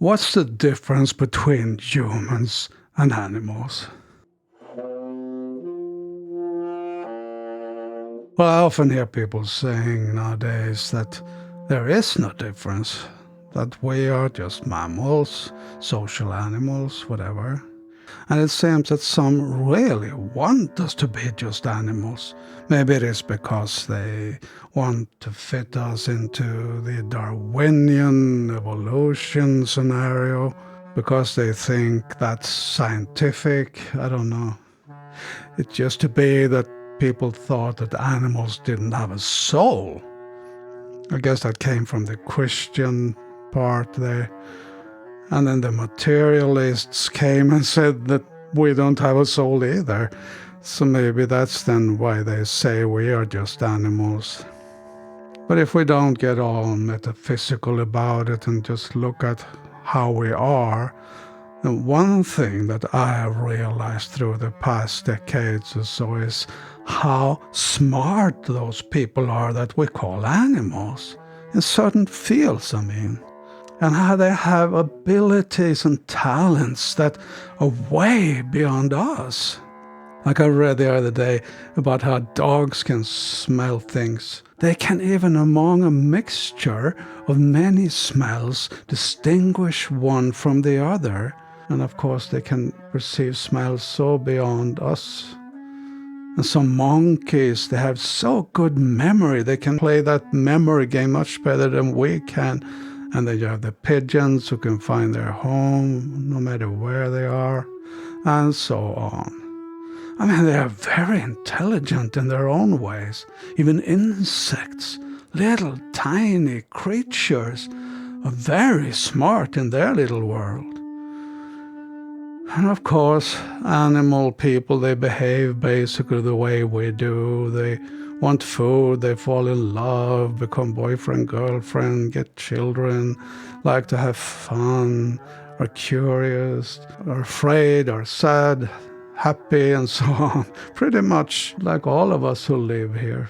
What's the difference between humans and animals? Well, I often hear people saying nowadays that there is no difference, that we are just mammals, social animals, whatever. And it seems that some really want us to be just animals. Maybe it is because they want to fit us into the Darwinian evolution scenario, because they think that's scientific. I don't know. It used to be that people thought that animals didn't have a soul. I guess that came from the Christian part there. And then the materialists came and said that we don't have a soul either. So maybe that's then why they say we are just animals. But if we don't get all metaphysical about it and just look at how we are, then one thing that I have realized through the past decades or so is how smart those people are that we call animals. In certain fields, I mean. And how they have abilities and talents that are way beyond us. Like I read the other day about how dogs can smell things. They can even, among a mixture of many smells, distinguish one from the other. And of course they can perceive smells so beyond us. And some monkeys, they have so good memory. They can play that memory game much better than we can. And then you have the pigeons who can find their home no matter where they are, and so on. I mean, they are very intelligent in their own ways. Even insects, little tiny creatures, are very smart in their little world. And of course, animal people, they behave basically the way we do. They want food, they fall in love, become boyfriend, girlfriend, get children, like to have fun, are curious, are afraid, are sad, happy, and so on. Pretty much like all of us who live here.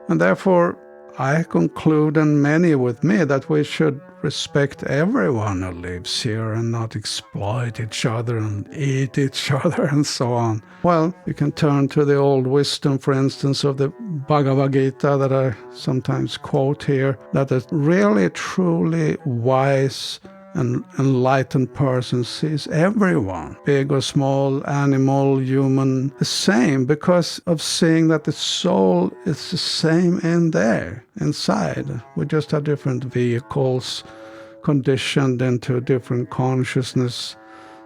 And therefore, I conclude, and many with me, that we should respect everyone who lives here and not exploit each other and eat each other and so on. Well, you can turn to the old wisdom, for instance, of the Bhagavad Gita that I sometimes quote here, that a really, truly wise and enlightened person sees everyone, big or small, animal, human, the same, because of seeing that the soul is the same in there, inside. We just have different vehicles, conditioned into different consciousness,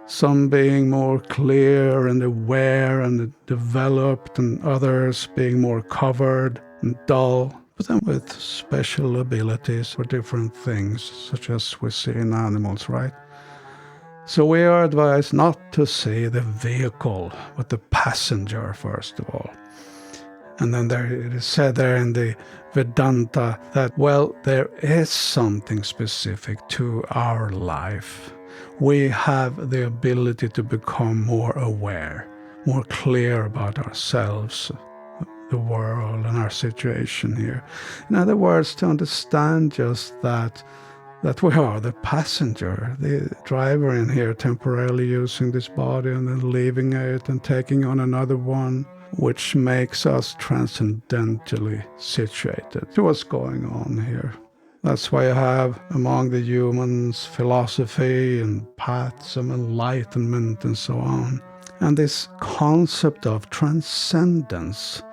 some being more clear and aware and developed, and others being more covered and dull, but then with special abilities for different things, such as we see in animals, right? So we are advised not to see the vehicle, but the passenger, first of all. And then it is said there in the Vedanta that, well, there is something specific to our life. We have the ability to become more aware, more clear about ourselves, the world, and our situation here. In other words, to understand just that we are the passenger, the driver in here, temporarily using this body and then leaving it and taking on another one, which makes us transcendentally situated to what's going on here. That's why I have among the humans philosophy and paths of enlightenment and so on. And this concept of transcendence,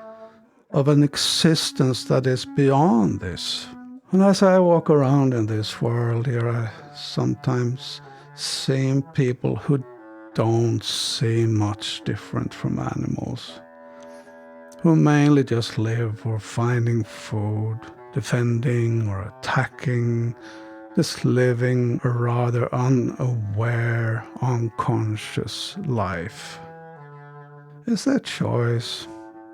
of an existence that is beyond this. And as I walk around in this world here, I sometimes see people who don't seem much different from animals, who mainly just live for finding food, defending or attacking, just living a rather unaware, unconscious life. It's their choice,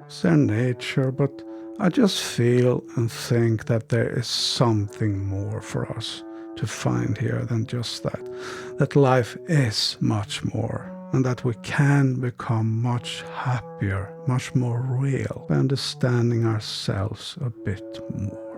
it's their nature, but I just feel and think that there is something more for us to find here than just that life is much more, and that we can become much happier, much more real by understanding ourselves a bit more.